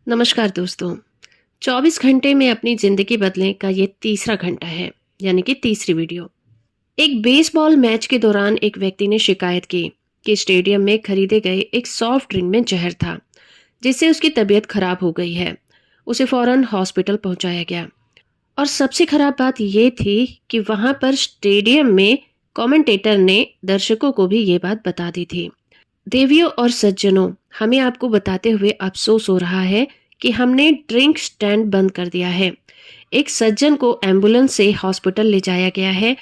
नमस्कार दोस्तों। 24 घंटे में अपनी जिंदगी बदलें का ये तीसरा घंटा है, यानी कि तीसरी वीडियो। एक बेसबॉल मैच के दौरान एक व्यक्ति ने शिकायत की कि स्टेडियम में खरीदे गए एक सॉफ्ट ड्रिंक में जहर था, जिससे उसकी तबीयत खराब हो गई है। उसे फौरन हॉस्पिटल पहुंचाया गया। और सबसे खराब बात ये थी कि वहां पर स्टेडियम में कमेंटेटर ने दर्शकों को भी ये बात बता दी थी। देवियों और सज्जनों, हमें आपको बताते हुए अफसोस हो रहा है कि हमने ड्रिंक स्टैंड बंद कर दिया है। एक सज्जन को एम्बुलेंस से हॉस्पिटल ले जाया गया है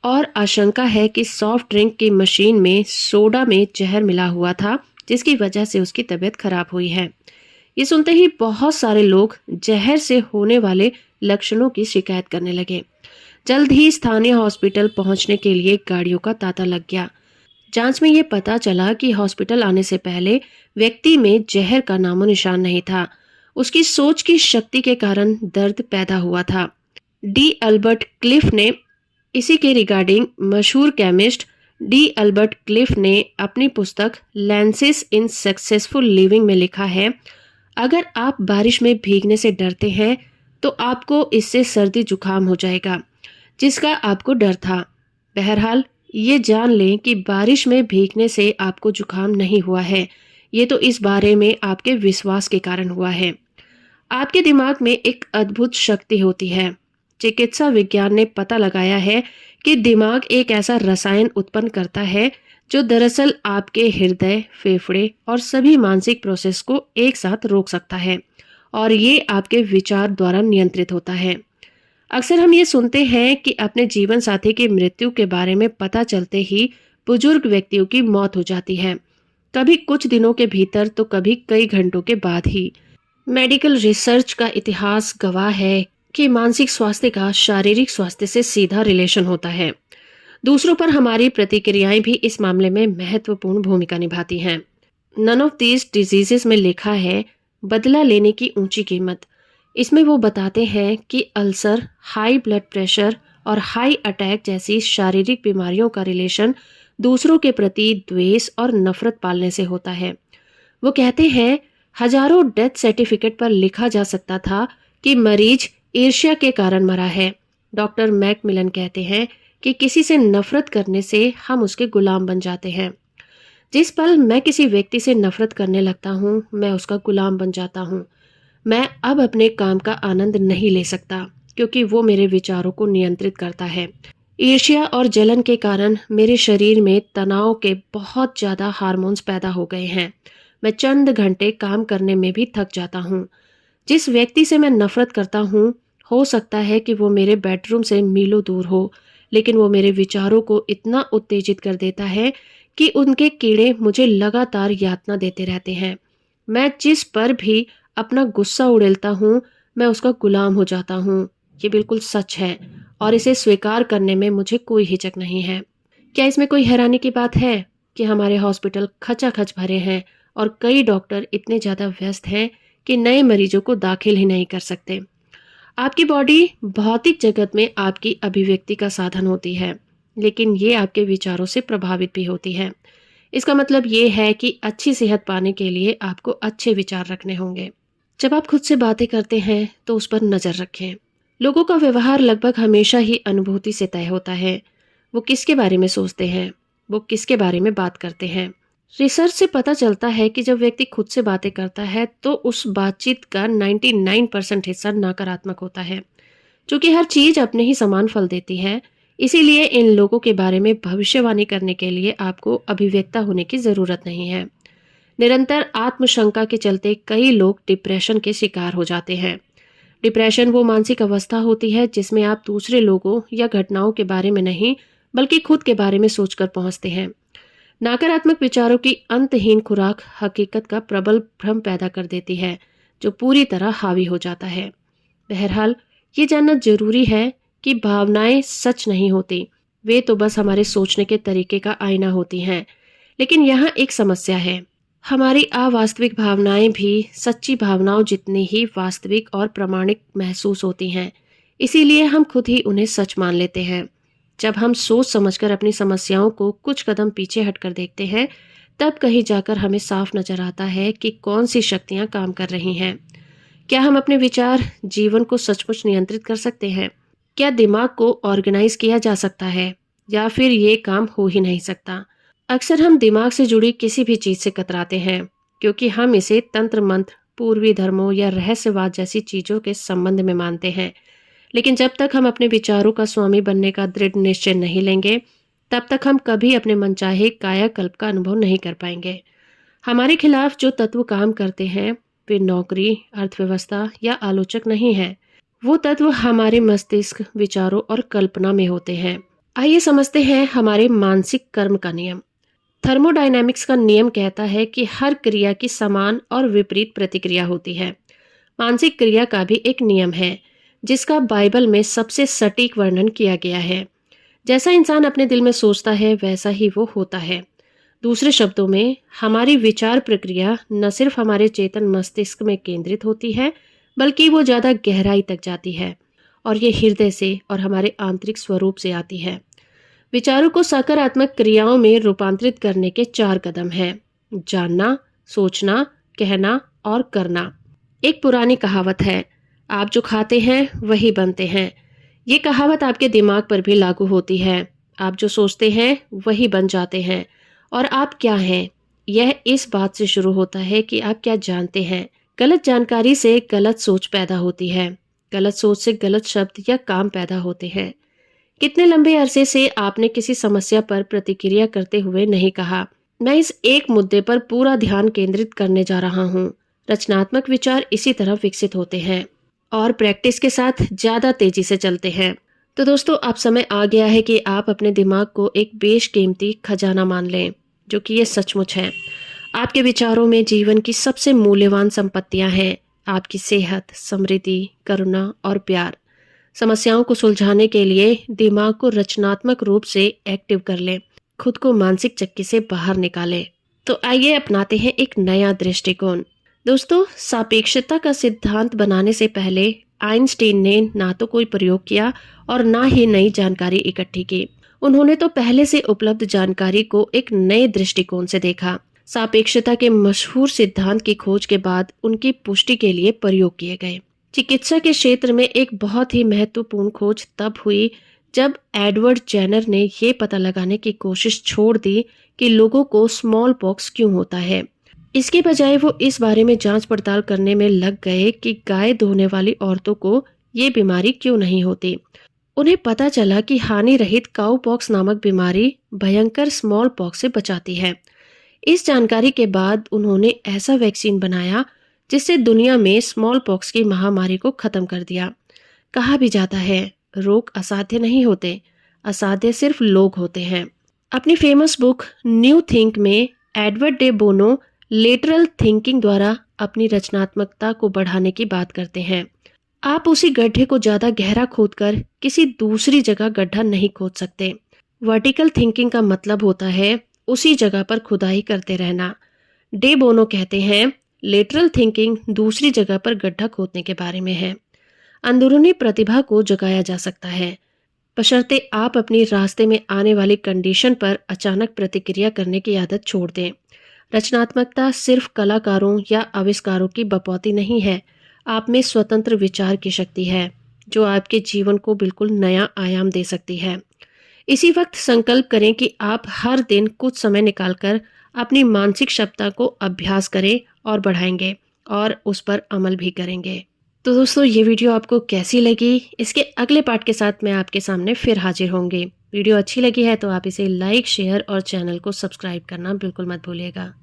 और आशंका है कि सॉफ्ट ड्रिंक की मशीन में सोडा में जहर मिला हुआ था, जिसकी वजह से उसकी तबीयत खराब हुई है। ये सुनते ही बहुत सारे लोग जहर से होने वाले लक्षणों की शिकायत करने लगे। जल्द ही स्थानीय हॉस्पिटल पहुंचने के लिए गाड़ियों का तांता लग गया। जांच में ये पता चला कि हॉस्पिटल आने से पहले व्यक्ति में जहर का नामो निशान नहीं था। उसकी सोच की शक्ति के कारण दर्द पैदा हुआ था। डी अल्बर्ट क्लिफ ने इसी के रिगार्डिंग मशहूर केमिस्ट डी अल्बर्ट क्लिफ ने अपनी पुस्तक लैंसेस इन सक्सेसफुल लिविंग में लिखा है, अगर आप बारिश में भीगने से डरते हैं तो आपको इससे सर्दी जुकाम हो जाएगा, जिसका आपको डर था। बहरहाल ये जान लें कि बारिश में भीगने से आपको जुकाम नहीं हुआ है, ये तो इस बारे में आपके विश्वास के कारण हुआ है। आपके दिमाग में एक अद्भुत शक्ति होती है। चिकित्सा विज्ञान ने पता लगाया है कि दिमाग एक ऐसा रसायन उत्पन्न करता है जो दरअसल आपके हृदय, फेफड़े और सभी मानसिक प्रोसेस को एक साथ रोक सकता है, और ये आपके विचार द्वारा नियंत्रित होता है। अक्सर हम ये सुनते हैं कि अपने जीवन साथी की मृत्यु के बारे में पता चलते ही बुजुर्ग व्यक्तियों की मौत हो जाती है, कभी कुछ दिनों के भीतर तो कभी कई घंटों के बाद ही। मेडिकल रिसर्च का इतिहास गवाह है कि मानसिक स्वास्थ्य का शारीरिक स्वास्थ्य से सीधा रिलेशन होता है। दूसरों पर हमारी प्रतिक्रियाएं भी इस मामले में महत्वपूर्ण भूमिका निभाती हैं। नन ऑफ दीज डिजीजेस में लिखा है, बदला लेने की ऊंची कीमत। इसमें वो बताते हैं कि अल्सर, हाई ब्लड प्रेशर और हाई अटैक जैसी शारीरिक बीमारियों का रिलेशन दूसरों के प्रति द्वेष और नफरत पालने से होता है। वो कहते हैं, हजारों डेथ सर्टिफिकेट पर लिखा जा सकता था कि मरीज ईर्ष्या के कारण मरा है। डॉक्टर मैकमिलन कहते हैं कि किसी से नफरत करने से हम उसके गुलाम बन जाते हैं। जिस पल मैं किसी व्यक्ति से नफरत करने लगता हूँ, मैं उसका गुलाम बन जाता हूँ। मैं अब अपने काम का आनंद नहीं ले सकता क्योंकि वो मेरे विचारों को नियंत्रित करता है। ईर्ष्या और जलन के कारण मेरे शरीर में तनाव के बहुत ज्यादा हार्मोन्स पैदा हो गए हैं। मैं चंद घंटे काम करने में भी थक जाता हूँ। जिस व्यक्ति से मैं नफरत करता हूँ, हो सकता है कि वो मेरे बेडरूम से मीलों दूर हो, लेकिन वो मेरे विचारों को इतना उत्तेजित कर देता है कि उनके कीड़े मुझे लगातार यातना देते रहते हैं। मैं जिस पर भी अपना गुस्सा उड़ेलता हूँ, मैं उसका गुलाम हो जाता हूँ। ये बिल्कुल सच है और इसे स्वीकार करने में मुझे कोई हिचक नहीं है। क्या इसमें कोई हैरानी की बात है कि हमारे हॉस्पिटल खचाखच भरे हैं और कई डॉक्टर इतने ज़्यादा व्यस्त हैं कि नए मरीजों को दाखिल ही नहीं कर सकते। आपकी बॉडी भौतिक जगत में आपकी अभिव्यक्ति का साधन होती है, लेकिन ये आपके विचारों से प्रभावित भी होती है। इसका मतलब ये है कि अच्छी सेहत पाने के लिए आपको अच्छे विचार रखने होंगे। जब आप खुद से बातें करते हैं तो उस पर नजर रखें। लोगों का व्यवहार लगभग हमेशा ही अनुभूति से तय होता है। वो किसके बारे में सोचते हैं, वो किसके बारे में बात करते हैं। रिसर्च से पता चलता है कि जब व्यक्ति खुद से बातें करता है तो उस बातचीत का 99% हिस्सा नकारात्मक होता है। क्योंकि हर चीज अपने ही समान फल देती है, इसीलिए इन लोगों के बारे में भविष्यवाणी करने के लिए आपको अभिव्यक्ता होने की जरूरत नहीं है। निरंतर आत्मशंका के चलते कई लोग डिप्रेशन के शिकार हो जाते हैं। डिप्रेशन वो मानसिक अवस्था होती है जिसमें आप दूसरे लोगों या घटनाओं के बारे में नहीं, बल्कि खुद के बारे में सोचकर पहुंचते हैं। नकारात्मक विचारों की अंतहीन खुराक हकीकत का प्रबल भ्रम पैदा कर देती है, जो पूरी तरह हावी हो जाता है। बहरहाल, ये जानना जरूरी है कि भावनाएं सच नहीं होती, वे तो बस हमारे सोचने के तरीके का आईना होती हैं। लेकिन यहाँ एक समस्या है, हमारी अवास्तविक भावनाएं भी सच्ची भावनाओं जितनी ही वास्तविक और प्रामाणिक महसूस होती हैं। इसीलिए हम खुद ही उन्हें सच मान लेते हैं। जब हम सोच समझकर अपनी समस्याओं को कुछ कदम पीछे हटकर देखते हैं, तब कहीं जाकर हमें साफ नजर आता है कि कौन सी शक्तियां काम कर रही हैं। क्या हम अपने विचार जीवन को सचमुच नियंत्रित कर सकते हैं? क्या दिमाग को ऑर्गेनाइज किया जा सकता है या फिर ये काम हो ही नहीं सकता? अक्सर हम दिमाग से जुड़ी किसी भी चीज से कतराते हैं क्योंकि हम इसे तंत्र मंत्र, पूर्वी धर्मों या रहस्यवाद जैसी चीजों के संबंध में मानते हैं। लेकिन जब तक हम अपने विचारों का स्वामी बनने का दृढ़ निश्चय नहीं लेंगे, तब तक हम कभी अपने मनचाहे कायाकल्प का अनुभव नहीं कर पाएंगे। हमारे खिलाफ जो तत्व काम करते हैं वे नौकरी, अर्थव्यवस्था या आलोचक नहीं है। वो तत्व हमारे मस्तिष्क, विचारों और कल्पना में होते हैं। आइए समझते हैं हमारे मानसिक कर्म का नियम। थर्मोडायनामिक्स का नियम कहता है कि हर क्रिया की समान और विपरीत प्रतिक्रिया होती है। मानसिक क्रिया का भी एक नियम है जिसका बाइबल में सबसे सटीक वर्णन किया गया है। जैसा इंसान अपने दिल में सोचता है वैसा ही वो होता है। दूसरे शब्दों में, हमारी विचार प्रक्रिया न सिर्फ हमारे चेतन मस्तिष्क में केंद्रित होती है बल्कि वो ज़्यादा गहराई तक जाती है और ये हृदय से और हमारे आंतरिक स्वरूप से आती है। विचारों को सकारात्मक क्रियाओं में रूपांतरित करने के 4 कदम हैं: जानना, सोचना, कहना और करना। एक पुरानी कहावत है, आप जो खाते हैं वही बनते हैं। ये कहावत आपके दिमाग पर भी लागू होती है। आप जो सोचते हैं वही बन जाते हैं। और आप क्या हैं, यह इस बात से शुरू होता है कि आप क्या जानते हैं। गलत जानकारी से गलत सोच पैदा होती है। गलत सोच से गलत शब्द या काम पैदा होते हैं। कितने लंबे अरसे से आपने किसी समस्या पर प्रतिक्रिया करते हुए नहीं कहा, मैं इस एक मुद्दे पर पूरा ध्यान केंद्रित करने जा रहा हूँ। रचनात्मक विचार इसी तरह विकसित होते हैं और प्रैक्टिस के साथ ज्यादा तेजी से चलते हैं। तो दोस्तों, अब समय आ गया है कि आप अपने दिमाग को एक बेशकीमती खजाना मान लें, जो कि ये सचमुच है। आपके विचारों में जीवन की सबसे मूल्यवान संपत्तियां हैं: आपकी सेहत, समृद्धि, करुणा और प्यार। समस्याओं को सुलझाने के लिए दिमाग को रचनात्मक रूप से एक्टिव कर लें, खुद को मानसिक चक्की से बाहर निकालें। तो आइए अपनाते हैं एक नया दृष्टिकोण। दोस्तों, सापेक्षता का सिद्धांत बनाने से पहले आइंस्टीन ने ना तो कोई प्रयोग किया और ना ही नई जानकारी इकट्ठी की। उन्होंने तो पहले से उपलब्ध जानकारी को एक नए दृष्टिकोण से देखा। सापेक्षता के मशहूर सिद्धांत की खोज के बाद उनकी पुष्टि के लिए प्रयोग किए गए। चिकित्सा के क्षेत्र में एक बहुत ही महत्वपूर्ण खोज तब हुई जब एडवर्ड जेनर ने यह पता लगाने की कोशिश छोड़ दी कि लोगों को स्मॉल पॉक्स क्यों होता है। इसके बजाय वो इस बारे में जांच पड़ताल करने में लग गए कि गाय दोहने वाली औरतों को ये बीमारी क्यों नहीं होती। उन्हें पता चला कि हानि रहित काउ पॉक्स नामक बीमारी भयंकर स्मॉल पॉक्स से बचाती है। इस जानकारी के बाद उन्होंने ऐसा वैक्सीन बनाया जिससे दुनिया में स्मॉल पॉक्स की महामारी को खत्म कर दिया। कहा भी जाता है, रोग असाध्य नहीं होते, असाध्य सिर्फ लोग होते हैं। अपनी फेमस बुक न्यू थिंक में एडवर्ड डे बोनो लेटरल थिंकिंग द्वारा अपनी रचनात्मकता को बढ़ाने की बात करते हैं। आप उसी गड्ढे को ज्यादा गहरा खोदकर किसी दूसरी जगह गड्ढा नहीं खोद सकते। वर्टिकल थिंकिंग का मतलब होता है उसी जगह पर खुदाई करते रहना। डे बोनो कहते हैं, लेटरल थिंकिंग दूसरी जगह पर गड्ढा खोदने के बारे में है। अंदरूनी प्रतिभा को जगाया जा सकता है, बशर्ते आप अपनी रास्ते में आने वाली कंडीशन पर अचानक प्रतिक्रिया करने की आदत छोड़ दें। रचनात्मकता सिर्फ कलाकारों या आविष्कारों की बपौती नहीं है, आप में स्वतंत्र विचार की शक्ति है जो आपके जीवन को बिल्कुल नया आयाम दे सकती है। इसी वक्त संकल्प करें कि आप हर दिन कुछ समय निकालकर अपनी मानसिक क्षमता को अभ्यास करें और बढ़ाएंगे और उस पर अमल भी करेंगे। तो दोस्तों, ये वीडियो आपको कैसी लगी? इसके अगले पार्ट के साथ मैं आपके सामने फिर हाजिर होंगी। वीडियो अच्छी लगी है तो आप इसे लाइक, शेयर और चैनल को सब्सक्राइब करना बिल्कुल मत भूलिएगा।